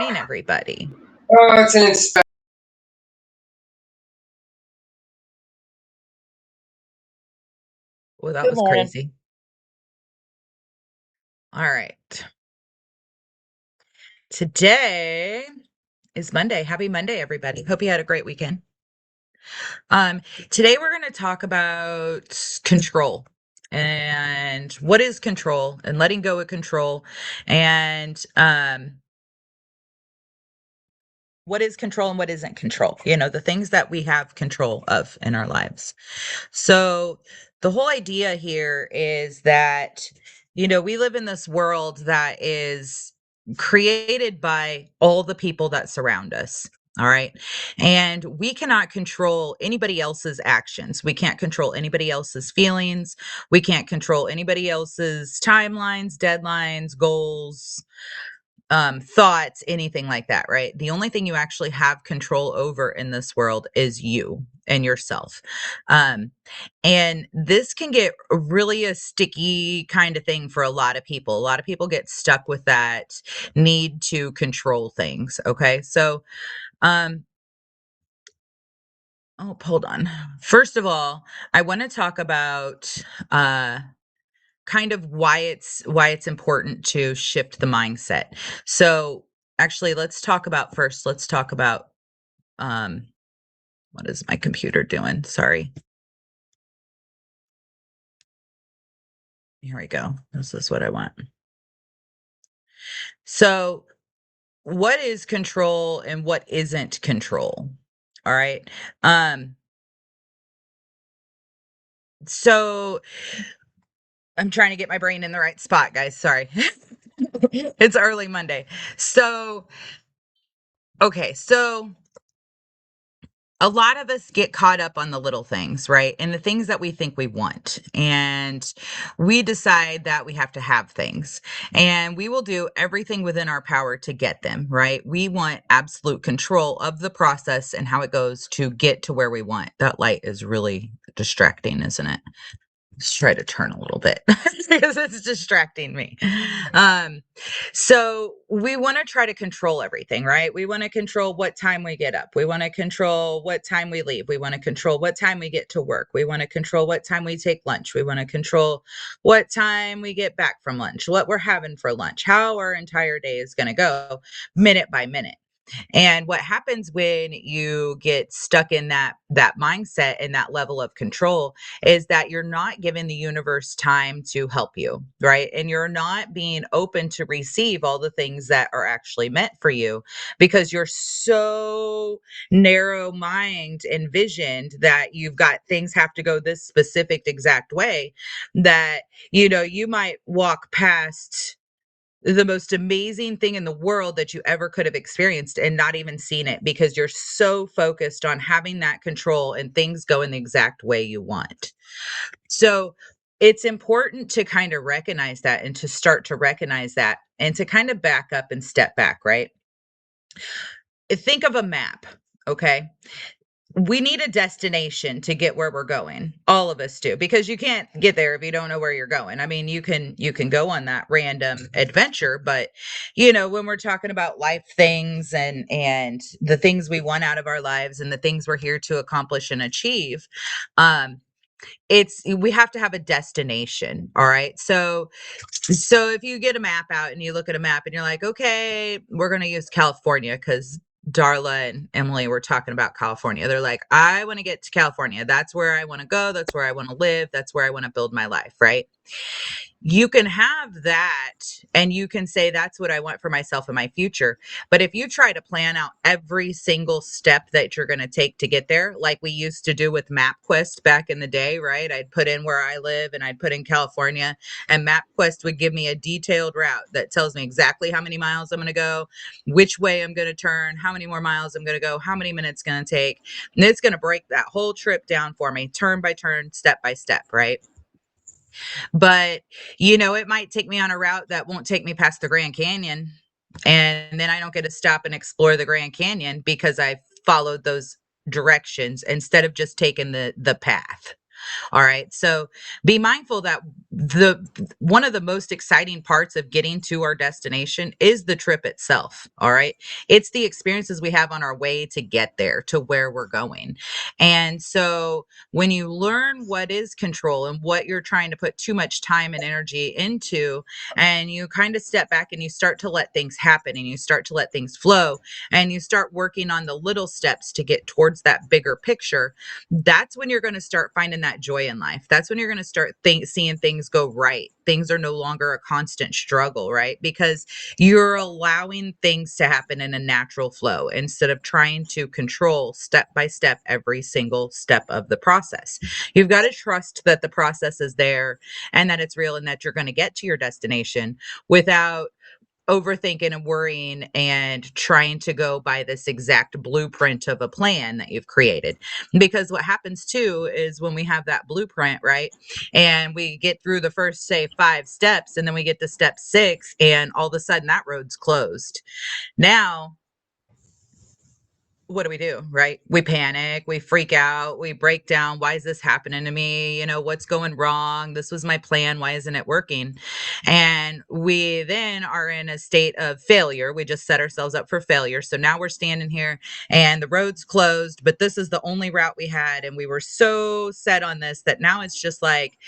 morning, everybody. Oh, it's an inspe Well, that Good was morning. crazy. All right. Today is Monday. Happy Monday, everybody. Hope you had a great weekend. Today we're going to talk about control and what is control and letting go of control and what is control and what isn't control. The things that we have control of in our lives. So the whole idea here is that, we live in this world that is created by all the people that surround us. All right. And we cannot control anybody else's actions. We can't control anybody else's feelings. We can't control anybody else's timelines, deadlines, goals, thoughts, anything like that, right? The only thing you actually have control over in this world is you and yourself. Um, and this can get really a sticky kind of thing for a lot of people. A lot of people get stuck with that need to control things. Okay. So, um, oh, hold on. First of all, I want to talk about, kind of why it's important to shift the mindset. So actually let's talk about um what is my computer doing? Sorry. Here we go. This is what I want. So what is control and what isn't control? All right. Um so I'm trying to get my brain in the right spot, guys. Sorry. It's early Monday. So okay, so a lot of us get caught up on the little things, right? And the things that we think we want. And we decide that we have to have things. And we will do everything within our power to get them, right? We want absolute control of the process and how it goes to get to where we want. That light is really distracting, isn't it? Let's try to turn a little bit because it's distracting me. Um, so we want to try to control everything, right? We want to control what time we get up. We want to control what time we leave. We want to control what time we get to work. We want to control what time we take lunch. We want to control what time we get back from lunch, what we're having for lunch, how our entire day is going to go minute by minute. And what happens when you get stuck in that mindset and that level of control is that you're not giving the universe time to help you, right? And you're not being open to receive all the things that are actually meant for you because you're so narrow mind and visioned that you've got things have to go this specific exact way that you might walk past the most amazing thing in the world that you ever could have experienced and not even seen it because you're so focused on having that control and things go in the exact way you want. So it's important to kind of recognize that and to start to recognize that and to kind of back up and step back, right? Think of a map, okay? We need a destination to get where we're going. All of us do, because you can't get there if you don't know where you're going. I mean, you can go on that random adventure, but when we're talking about life things and the things we want out of our lives and the things we're here to accomplish and achieve, um we have to have a destination. All right. So if you get a map out and you look at a map and you're like, okay, we're going to use California because Darla and Emily were talking about California. They're like, I want to get to California. That's where I want to go. That's where I want to live. That's where I want to build my life. Right. You can have that and you can say, that's what I want for myself and my future. But if you try to plan out every single step that you're going to take to get there, like we used to do with MapQuest back in the day, right? I'd put in where I live and I'd put in California, and MapQuest would give me a detailed route that tells me exactly how many miles I'm going to go, which way I'm going to turn, how many more miles I'm going to go, how many minutes it's going to take. And it's going to break that whole trip down for me, turn by turn, step by step, right? But, it might take me on a route that won't take me past the Grand Canyon. And then I don't get to stop and explore the Grand Canyon because I followed those directions instead of just taking the path. All right. So be mindful that the one of the most exciting parts of getting to our destination is the trip itself. All right. It's the experiences we have on our way to get there to where we're going. And so when you learn what is control and what you're trying to put too much time and energy into, and you kind of step back and you start to let things happen and you start to let things flow and you start working on the little steps to get towards that bigger picture, that's when you're going to start finding that joy in life. That's when you're going to start seeing things go right. Things are no longer a constant struggle, right? Because you're allowing things to happen in a natural flow instead of trying to control step by step every single step of the process. You've got to trust that the process is there and that it's real and that you're going to get to your destination without overthinking and worrying and trying to go by this exact blueprint of a plan that you've created. Because what happens too is when we have that blueprint, right? And we get through the first, say, 5 steps, and then we get to step 6, and all of a sudden that road's closed. Now, what do? Right? We panic, we freak out, we break down. Why is this happening to me? What's going wrong? This was my plan. Why isn't it working? And we then are in a state of failure. We just set ourselves up for failure. So now we're standing here and the road's closed, but this is the only route we had. And we were so set on this that now it's like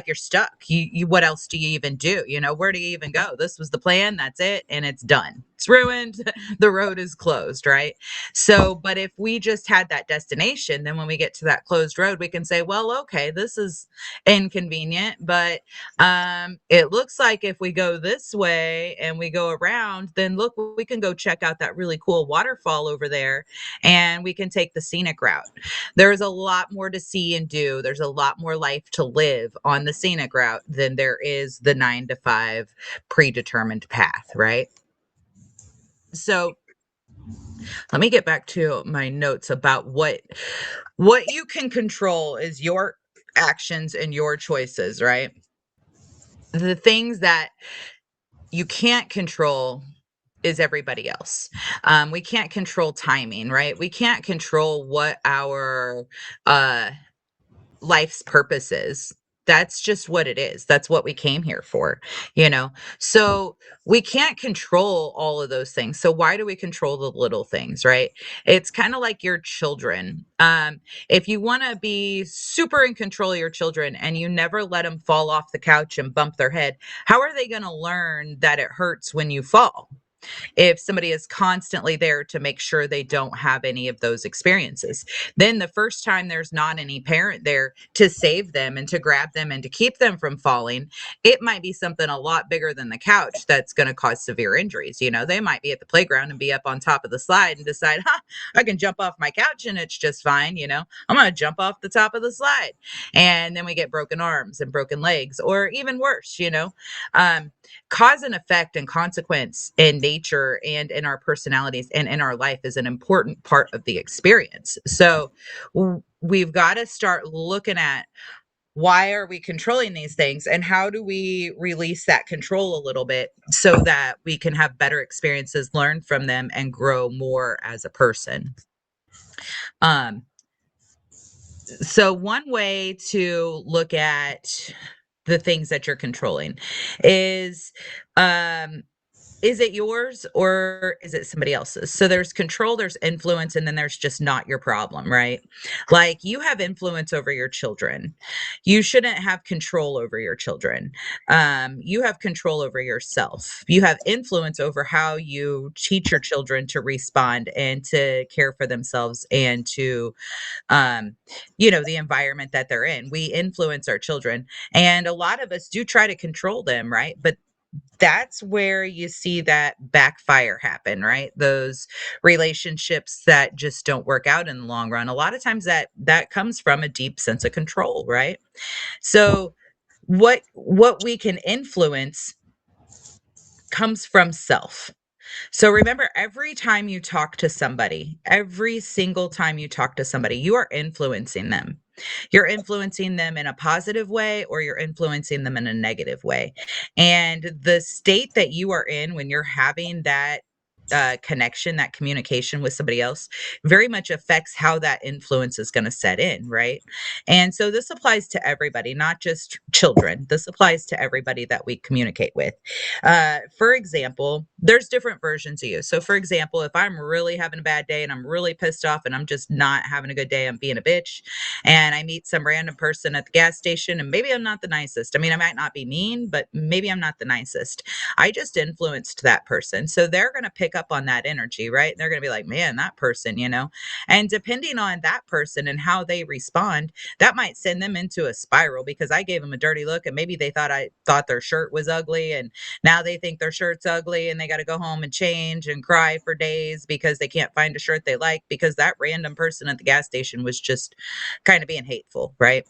you're stuck. What else do you even do? Where do you even go? This was the plan. That's it. And it's done. It's ruined. The road is closed, right? So, but if we just had that destination, then when we get to that closed road, we can say, well, okay, this is inconvenient, but it looks like if we go this way and we go around, then look, we can go check out that really cool waterfall over there and we can take the scenic route. There's a lot more to see and do. There's a lot more life to live on the scenic route than there is the 9 to 5 predetermined path, right? So let me get back to my notes about what you can control is your actions and your choices, right? The things that you can't control is everybody else. We can't control timing, right? We can't control what our uh life's purpose is. That's just what it is. That's what we came here for, you know? So we can't control all of those things. So why do we control the little things, right? It's kind of like your children. If you want to be super in control of your children and you never let them fall off the couch and bump their head, how are they going to learn that it hurts when you fall? If somebody is constantly there to make sure they don't have any of those experiences. Then the first time there's not any parent there to save them and to grab them and to keep them from falling, it might be something a lot bigger than the couch that's going to cause severe injuries. They might be at the playground and be up on top of the slide and decide, I can jump off my couch and it's just fine. I'm going to jump off the top of the slide. And then we get broken arms and broken legs, or even worse, um, cause and effect and consequence in nature and in our personalities and in our life is an important part of the experience. So we've got to start looking at, why are we controlling these things and how do we release that control a little bit so that we can have better experiences, learn from them, and grow more as a person. um so one way to look at the things that you're controlling um is it yours or is it somebody else's? So there's control, there's influence, and then there's just not your problem, right? Like, you have influence over your children. You shouldn't have control over your children. You have control over yourself. You have influence over how you teach your children to respond and to care for themselves and to the environment that they're in. We influence our children, and a lot of us do try to control them, right? But that's where you see that backfire happen, right? Those relationships that just don't work out in the long run. A lot of times that comes from a deep sense of control, right? So what we can influence comes from self. So remember, every time you talk to somebody, every single time you talk to somebody, you are influencing them. You're influencing them in a positive way or you're influencing them in a negative way. And the state that you are in when you're having that connection, that communication with somebody else very much affects how that influence is going to set in, right? And so this applies to everybody, not just children. This applies to everybody that we communicate with. For example, there's different versions of you. So, for example, if I'm really having a bad day and I'm really pissed off and I'm just not having a good day, I'm being a bitch, and I meet some random person at the gas station, and maybe I'm not the nicest. I mean, I might not be mean, but maybe I'm not the nicest. I just influenced that person. So they're going to pick up on that energy, right? They're going to be like, man, that person, and depending on that person and how they respond, that might send them into a spiral because I gave them a dirty look and maybe they thought I thought their shirt was ugly and now they think their shirt's ugly and they got to go home and change and cry for days because they can't find a shirt they like because that random person at the gas station was just kind of being hateful, right?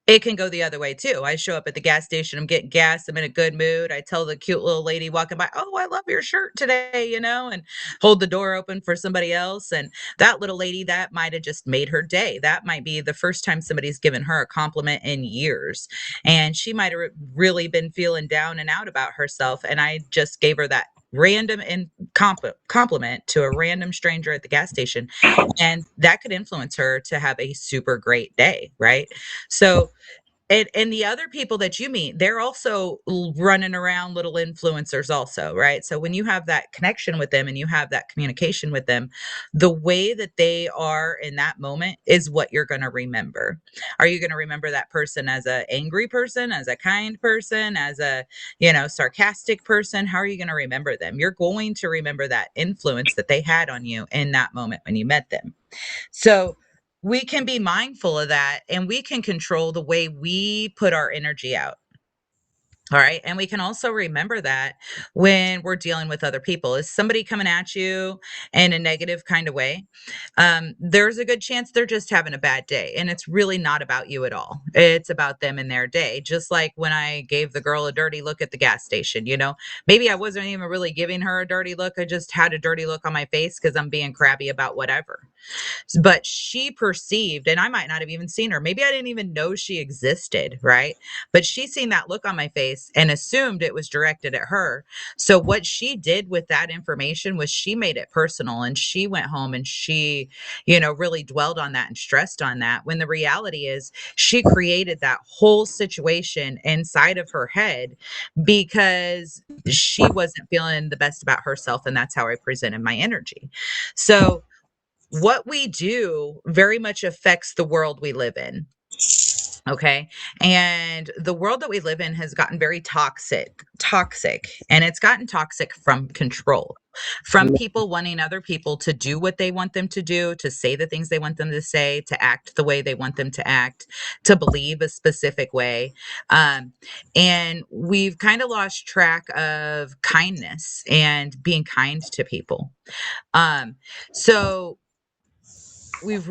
It can go the other way too. I show up at the gas station, I'm getting gas, I'm in a good mood. I tell the cute little lady walking by, "Oh, I love your shirt today," and hold the door open for somebody else. And that little lady, that might have just made her day. That might be the first time somebody's given her a compliment in years. And she might have really been feeling down and out about herself. And I just gave her that random and compliment to a random stranger at the gas station. And that could influence her to have a super great day, right? So and the other people that you meet, they're also running around little influencers also, right? So when you have that connection with them and you have that communication with them, the way that they are in that moment is what you're going to remember. Are you going to remember that person as a angry person, as a kind person, as a, sarcastic person? How are you going to remember them? You're going to remember that influence that they had on you in that moment when you met them. So we can be mindful of that and we can control the way we put our energy out. All right. And we can also remember that when we're dealing with other people. Is somebody coming at you in a negative kind of way? There's a good chance they're just having a bad day. And it's really not about you at all. It's about them and their day. Just like when I gave the girl a dirty look at the gas station, maybe I wasn't even really giving her a dirty look. I just had a dirty look on my face because I'm being crabby about whatever. But she perceived, and I might not have even seen her. Maybe I didn't even know she existed, right? But she seen that look on my face and assumed it was directed at her. So what she did with that information was she made it personal and she went home and she, really dwelled on that and stressed on that. When the reality is she created that whole situation inside of her head because she wasn't feeling the best about herself. And that's how I presented my energy. So what we do very much affects the world we live in. Okay. And the world that we live in has gotten very toxic, and it's gotten toxic from control, from people wanting other people to do what they want them to do, to say the things they want them to say, to act the way they want them to act, to believe a specific way. And we've kind of lost track of kindness and being kind to people. Um, so we've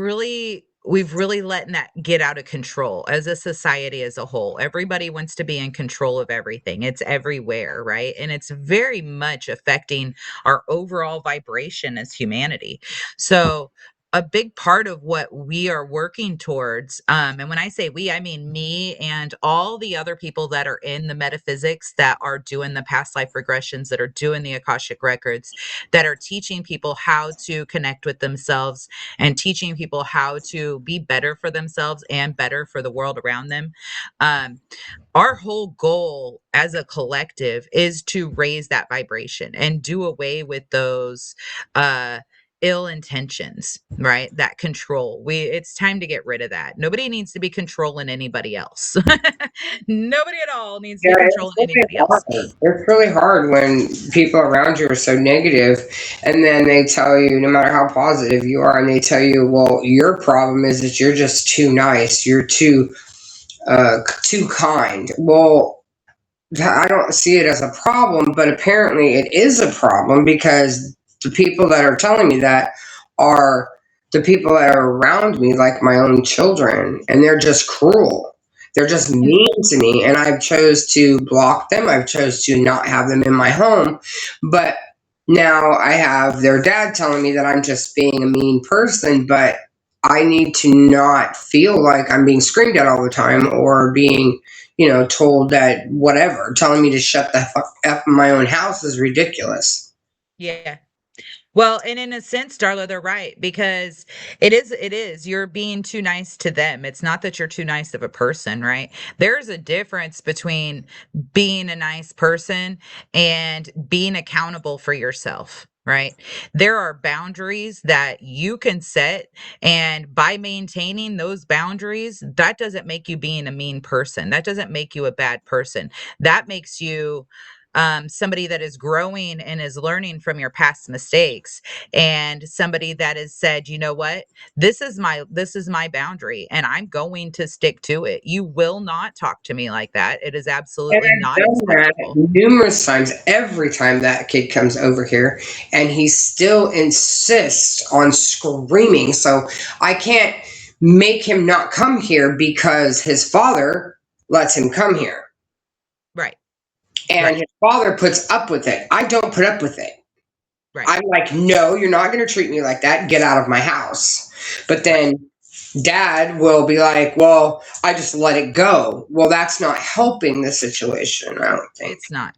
really letting that get out of control as a society as a whole. Everybody wants to be in control of everything. It's everywhere, right? And it's very much affecting our overall vibration as humanity. So a big part of what we are working towards, and when I say we, I mean me and all the other people that are in the metaphysics, that are doing the past life regressions, that are doing the Akashic records, that are teaching people how to connect with themselves and teaching people how to be better for themselves and better for the world around them. Um, our whole goal as a collective is to raise that vibration and do away with those uh, ill intentions, right? That control. It's time to get rid of that. Nobody needs to be controlling anybody else. Nobody at all needs to Yeah, be it's controlling really anybody else. hard. It's really hard when people around you are so negative, and then they tell you, no matter how positive you are, and they tell you, "Well, your problem is that you're just too nice. You're too kind." Well, I don't see it as a problem, but apparently it is a problem because the people that are telling me that are the people that are around me, like my own children, and they're just cruel. They're just And mean to me, and I've chose to block them. I've chose to not have them in my home, but now I have their dad telling me that I'm just being a mean person, but I need to not feel like I'm being screamed at all the time or being told that whatever, telling me to shut the fuck up in my own house is ridiculous. Yeah. Well, and in a sense, Darla, they're right because it is you're being too nice to them. It's not that you're too nice of a person, right? There's a difference between being a nice person and being accountable for yourself, right? There are boundaries that you can set, and by maintaining those boundaries, that doesn't make you being a mean person. That doesn't make you a bad person. That makes you somebody that is growing and is learning from your past mistakes, and somebody that has said, you know what, this is my boundary and I'm going to stick to it. You will not talk to me like that. It is And absolutely I've not done that acceptable. numerous times. Every time that kid comes over here, and he still insists on screaming. So I can't make him not come here because his father lets him come here. Right. And Right. his father puts up with it. I don't put up with it. Right. I'm like, no, you're not going to treat me like that. Get out of my house. But Right. then dad will be like, well, I just let it go. Well, that's not helping the situation, I don't think. It's not.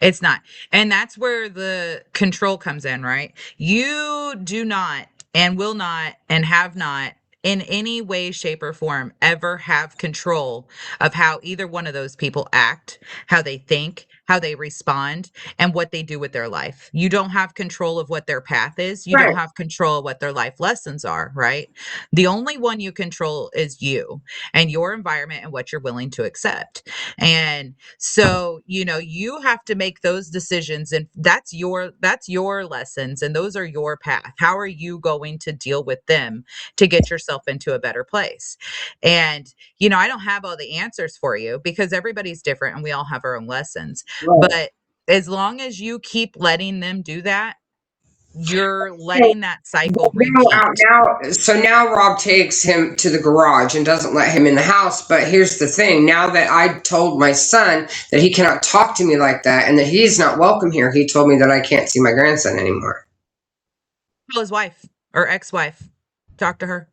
It's not. And that's where the control comes in, right? You do not and will not and have not in any way, shape, or form ever have control of how either one of those people act, how they think, how they respond, and what they do with their life. You don't have control of what their path is. You don't Right. have control of what their life lessons are, right? The only one you control is you and your environment and what you're willing to accept. And so, you have to make those decisions, and that's your lessons, and those are your path. How are you going to deal with them to get yourself into a better place? And I don't have all the answers for you because everybody's different and we all have our own lessons. Right. But as long as you keep letting them do that, you're So letting that cycle repeat. so now Rob takes him to the garage and doesn't let him in the house. But here's the thing: now that I told my son that he cannot talk to me like that and that he's not welcome here, he told me that I can't see my grandson anymore. Call his wife or ex-wife. Talk to her.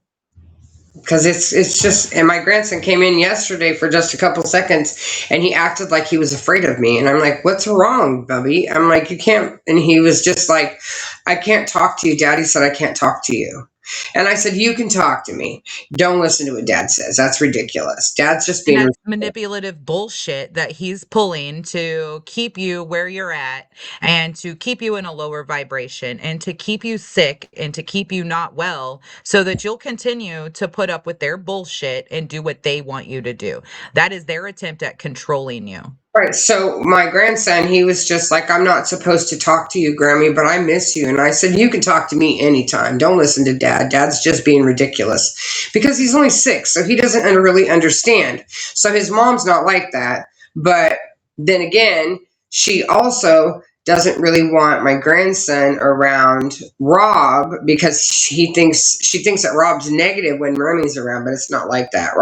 Because it's just, and my grandson came in yesterday for just a couple seconds, and he acted like he was afraid of me, and I'm like, what's wrong, Bubby? I'm like, you can't. And he was just like, I can't talk to you. Daddy said I can't talk to you. And I said, you can talk to me. Don't listen to what dad says. That's ridiculous. Dad's just And being that's ridiculous. manipulative bullshit that he's pulling to keep you where you're at and to keep you in a lower vibration and to keep you sick and to keep you not well so that you'll continue to put up with their bullshit and do what they want you to do. That is their attempt at controlling you. Right. So my grandson, he was just like, I'm not supposed to talk to you, Grammy, but I miss you. And I said, you can talk to me anytime. Don't listen to dad. Dad's just being ridiculous because he's only 6. So he doesn't really understand. So his mom's not like that. But then again, she also doesn't really want my grandson around Rob because she thinks that Rob's negative when Remy's around, but it's not like that.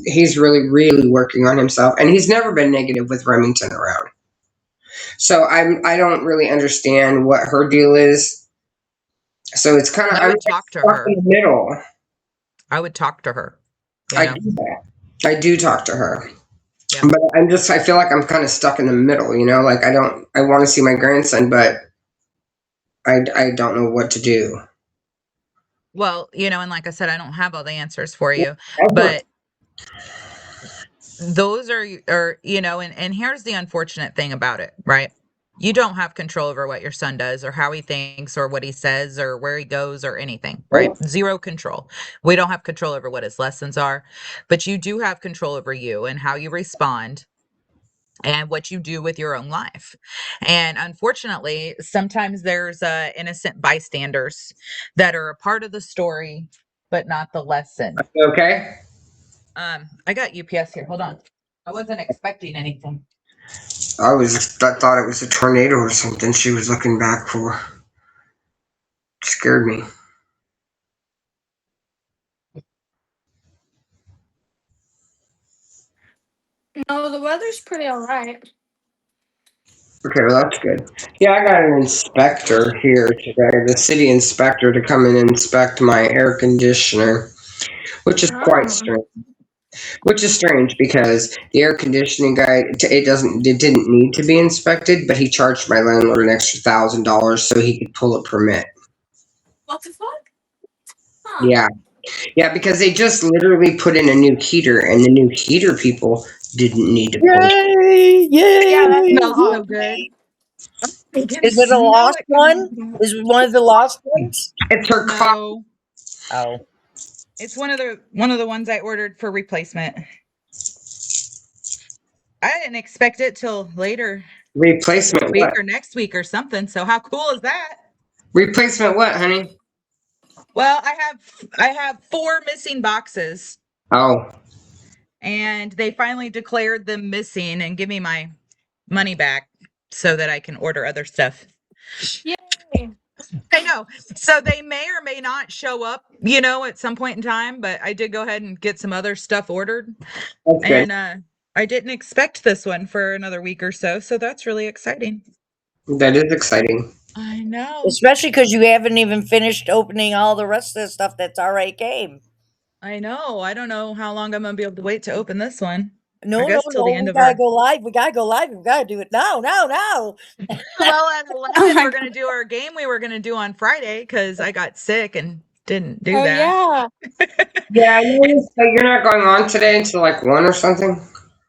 He's really working on himself, and he's never been negative with Remington around. So I don't really understand what her deal is. So it's kind of, I I'm would like talk to stuck in her. the middle. I would talk to her, you I know? do that. I do talk to her. Yep. But I feel like I'm kind of stuck in the middle, like I want to see my grandson, but I don't know what to do. Well, and like I said, I don't have all the answers for Yeah, you, that's what. but those are and here's the unfortunate thing about it, right? You don't have control over what your son does or how he thinks or what he says or where he goes or anything, right? Right? Zero control. We don't have control over what his lessons are, but you do have control over you and how you respond and what you do with your own life. And unfortunately, sometimes there's innocent bystanders that are a part of the story but not the lesson. Okay. I got UPS here. Hold on. I wasn't expecting anything. I thought it was a tornado or something she was looking back for. Scared me. No, the weather's pretty alright. Okay, well that's good. Yeah, I got an inspector here today, the city inspector, to come and inspect my air conditioner, which is quite Oh. strange. Which is strange because the air conditioning guy, it didn't need to be inspected, but he charged my landlord an extra $1,000 so he could pull a permit. What the fuck? Huh. Yeah, yeah, because they just literally put in a new heater, and the new heater people didn't need to pull. Yay! Yeah, that's Yay! Smells so odd. good. I can Is it a smell lost it one? coming. Is it one of the lost ones? It's her coffee. No, Oh. it's one of the ones I ordered for replacement. I didn't expect it till later this Replacement week what? or next week or something. So how cool is that? Replacement what, honey? Well, I have 4 missing boxes, Oh, and they finally declared them missing and give me my money back so that I can order other stuff. Yay. I know. So they may or may not show up, at some point in time, but I did go ahead and get some other stuff ordered. that's good. And I didn't expect this one for another week or so, so that's really exciting. That is exciting. I know. Especially because you haven't even finished opening all the rest of the stuff that's already came. I know. I don't know how long I'm gonna be able to wait to open this one. I No, no, guess till the no. end We of gotta our go live. We gotta go live. We gotta do it now, now, now. well, at Oh 11 my we're gonna do our game we were gonna do on Friday because I got sick and didn't do Oh that. yeah. Yeah, I And noticed that you're not going on today until like 1 or something.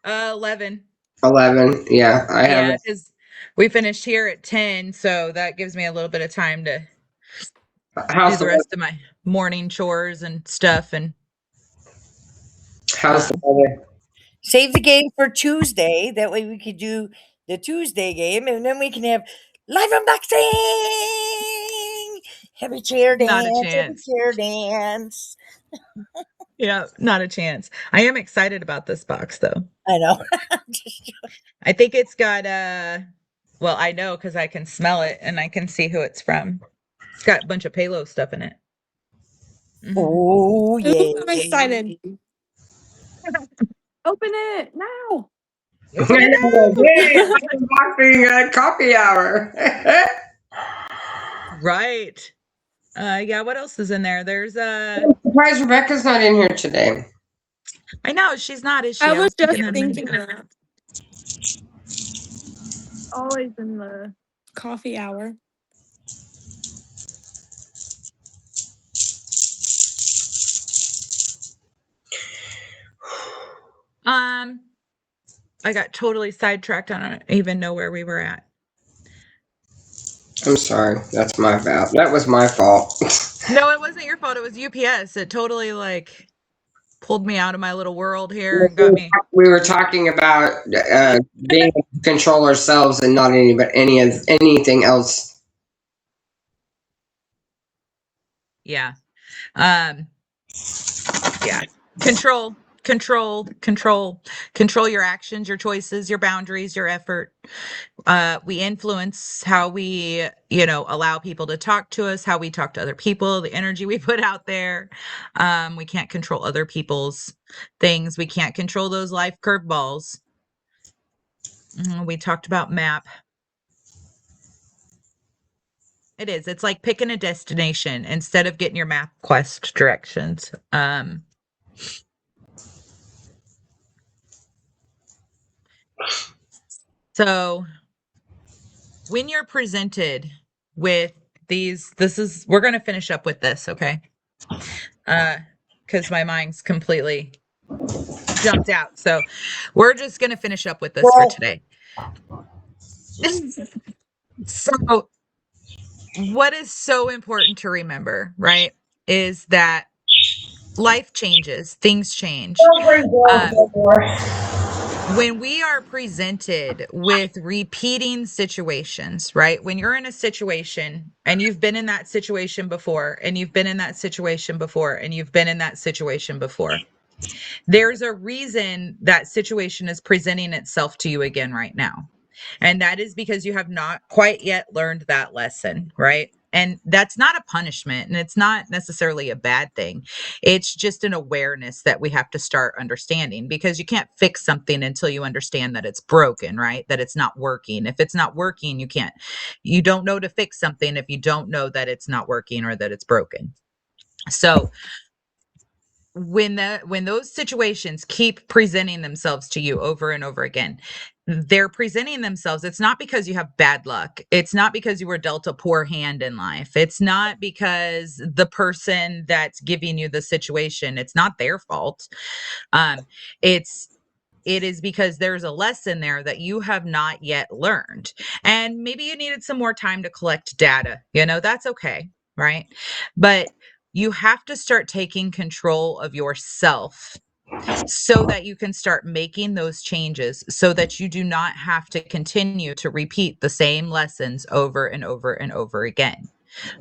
11. 11. Yeah, I Yeah, haven't. because we finished here at 10, so that gives me a little bit of time to do How's the the weather? rest of my morning chores and stuff. And How's the um, weather? Save the game for Tuesday. That way we could do the Tuesday game, and then we can have live unboxing. Heavy chair not a dance. Heavy chance. chair dance. Yeah, not a chance. I am excited about this box though. I know. I think it's got well, I know because I can smell it and I can see who it's from. It's got a bunch of Palo stuff in it. Mhm. Oh yeah. Ooh, I'm excited. Open it now. Open it Yay, up. unboxing coffee hour. Right. Yeah, what else is in there? There's I'm surprised Rebecca's not in here today. I know she's not, is I she? I was was just thinking that thinking that. Always in the coffee hour. I got totally sidetracked. I don't even know where we were at. I'm sorry. That's my bad. That was my fault. No, it wasn't your fault. It was UPS. It totally like pulled me out of my little world here and got me. We were talking about being able to control ourselves and not anything else. Yeah. Um, yeah. Control your actions, your choices, your boundaries, your effort. We influence how we, allow people to talk to us, how we talk to other people, the energy we put out there. We can't control other people's things. We can't control those life curveballs. We talked about map. It is. It's like picking a destination instead of getting your map quest directions. So when you're presented with we're going to finish up with this, okay? Because my mind's completely jumped out. So we're just going to finish up with this for Well, today. So what is so important to remember, right, is that life changes, things change. When we are presented with repeating situations, right? When you're in a situation and you've been in that situation before, and you've been in that situation before, and you've been in that situation before, there's a reason that situation is presenting itself to you again right now. And that is because you have not quite yet learned that lesson, right? And that's not a punishment and it's not necessarily a bad thing. It's just an awareness that we have to start understanding because you can't fix something until you understand that it's broken, right? That it's not working. If it's not working, you don't know to fix something if you don't know that it's not working or that it's broken. So when those situations keep presenting themselves to you over and over again, they're presenting themselves. It's not because you have bad luck. It's not because you were dealt a poor hand in life. It's not because the person that's giving you the situation, it's not their fault. Um, it is because there's a lesson there that you have not yet learned. And maybe you needed some more time to collect data. That's okay, right? But you have to start taking control of yourself so that you can start making those changes so that you do not have to continue to repeat the same lessons over and over and over again.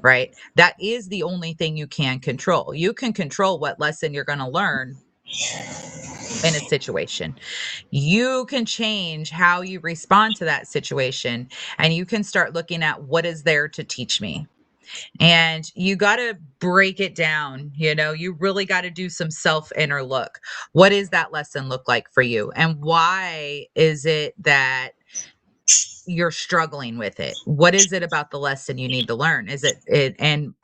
Right? That is the only thing you can control. You can control what lesson you're going to learn in a situation. You can change how you respond to that situation, and you can start looking at what is there to teach me. And you got to break it down. You really got to do some self inner look. What does that lesson look like for you? And why is it that you're struggling with it? What is it about the lesson you need to learn? Is it, and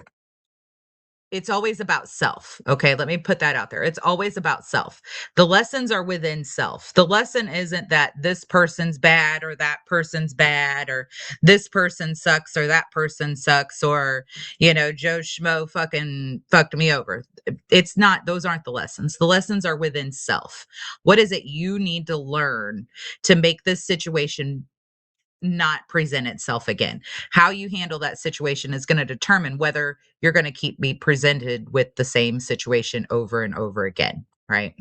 it's always about self. Okay. Let me put that out there. It's always about self. The lessons are within self. The lesson isn't that this person's bad or that person's bad or this person sucks or that person sucks or, Joe Schmo fucking fucked me over. It's not, those aren't the lessons. The lessons are within self. What is it you need to learn to make this situation not present itself again? How you handle that situation is going to determine whether you're going to keep be presented with the same situation over and over again, right?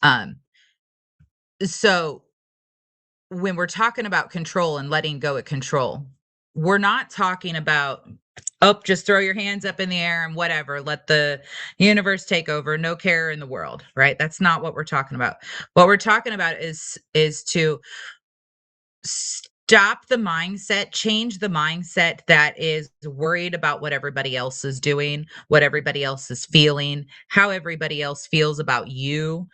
Um so when we're talking about control and letting go of control, we're not talking about, oh, just throw your hands up in the air and whatever, let the universe take over, no care in the world, right? That's not what we're talking about. What we're talking about is to stop the mindset, change the mindset that is worried about what everybody else is doing, what everybody else is feeling, how everybody else feels about you,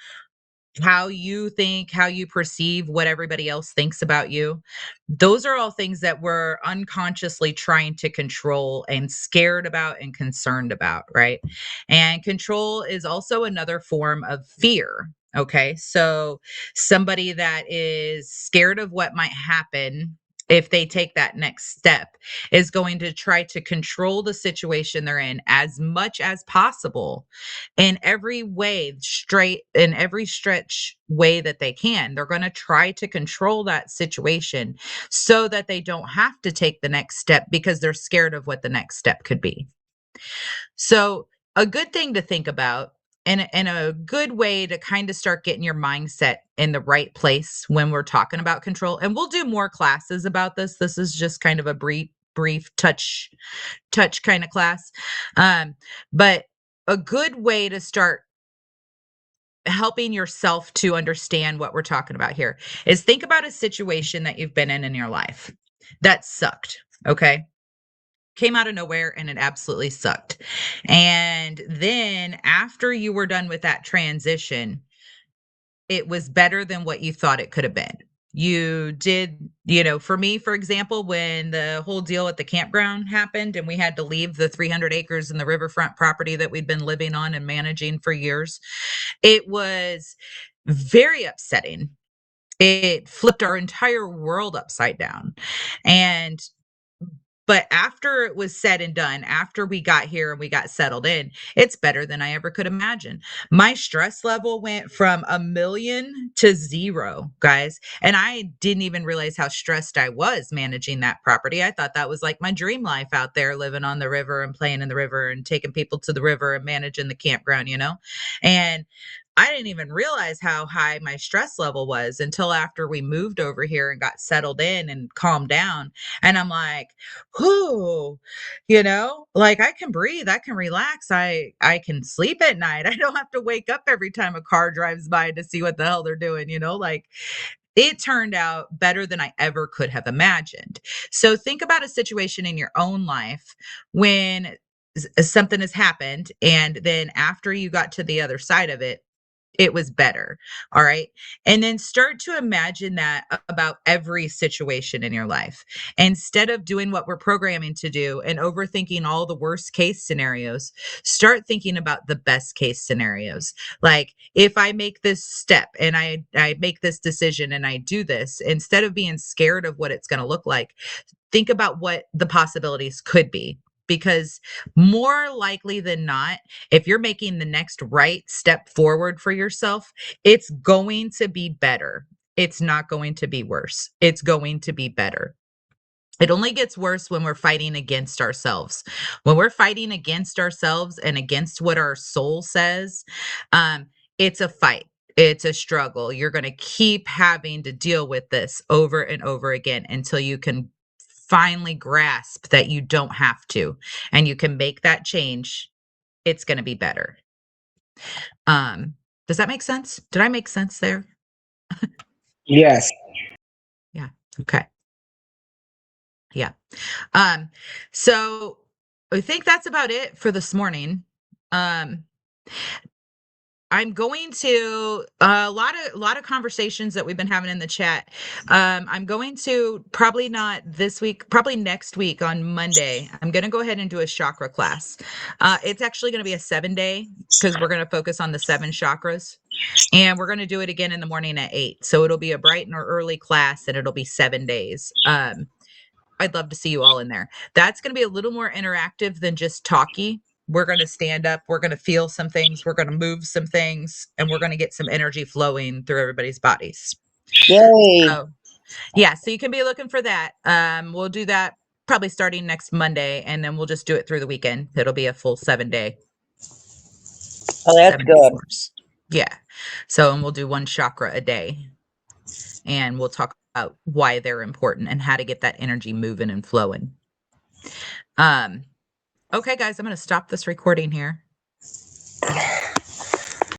how you think, how you perceive what everybody else thinks about you. Those are all things that we're unconsciously trying to control and scared about and concerned about, right? And control is also another form of fear. Okay. So somebody that is scared of what might happen if they take that next step is going to try to control the situation they're in as much as possible in every way, straight in every stretch way that they can. They're going to try to control that situation so that they don't have to take the next step because they're scared of what the next step could be. So, a good thing to think about and a good way to kind of start getting your mindset in the right place when we're talking about control. And we'll do more classes about this. This is just kind of a brief touch kind of class. But a good way to start helping yourself to understand what we're talking about here is think about a situation that you've been in your life that sucked. Okay. Came out of nowhere and it absolutely sucked. And then after you were done with that transition, it was better than what you thought it could have been. You did, for me, for example, when the whole deal at the campground happened and we had to leave the 300 acres in the riverfront property that we'd been living on and managing for years, it was very upsetting. It flipped our entire world upside down. And but after it was said and done, after we got here and we got settled in, it's better than I ever could imagine. My stress level went from a million to zero, guys. And I didn't even realize how stressed I was managing that property. I thought that was like my dream life out there, living on the river and playing in the river and taking people to the river and managing the campground. And I didn't even realize how high my stress level was until after we moved over here and got settled in and calmed down. And I'm like, whoo, like I can breathe, I can relax, I can sleep at night. I don't have to wake up every time a car drives by to see what the hell they're doing, like it turned out better than I ever could have imagined. So think about a situation in your own life when something has happened and then after you got to the other side of it, it was better. All right. And then start to imagine that about every situation in your life. Instead of doing what we're programming to do and overthinking all the worst case scenarios, start thinking about the best case scenarios. Like if I make this step and I make this decision and I do this, instead of being scared of what it's going to look like, think about what the possibilities could be. Because more likely than not, if you're making the next right step forward for yourself, it's going to be better. It's not going to be worse. It's going to be better. It only gets worse when we're fighting against ourselves. When we're fighting against ourselves and against what our soul says, um, it's a fight. It's a struggle. You're going to keep having to deal with this over and over again until you can finally grasp that you don't have to and you can make that change. It's going to be better. Um, does that make sense? Did I make sense there? Yes. Yeah. Okay. Yeah. Um, so I think that's about it for this morning. Um, I'm going to a lot of conversations that we've been having in the chat. I'm going to probably not this week, probably next week on Monday. I'm going to go ahead and do a chakra class. It's actually going to be a 7-day because we're going to focus on the 7 chakras. And we're going to do it again in the morning at 8. So it'll be a bright and early class and it'll be 7 days. I'd love to see you all in there. That's going to be a little more interactive than just talky. We're going to stand up, we're going to feel some things, we're going to move some things, and we're going to get some energy flowing through everybody's bodies. Yay. So, yeah, so you can be looking for that. We'll do that probably starting next Monday, and then we'll just do it through the weekend. It'll be a full 7-day, Oh, that's 7-day good. course. Yeah. So, and we'll do 1 chakra a day, and we'll talk about why they're important and how to get that energy moving and flowing. Okay, guys, I'm going to stop this recording here.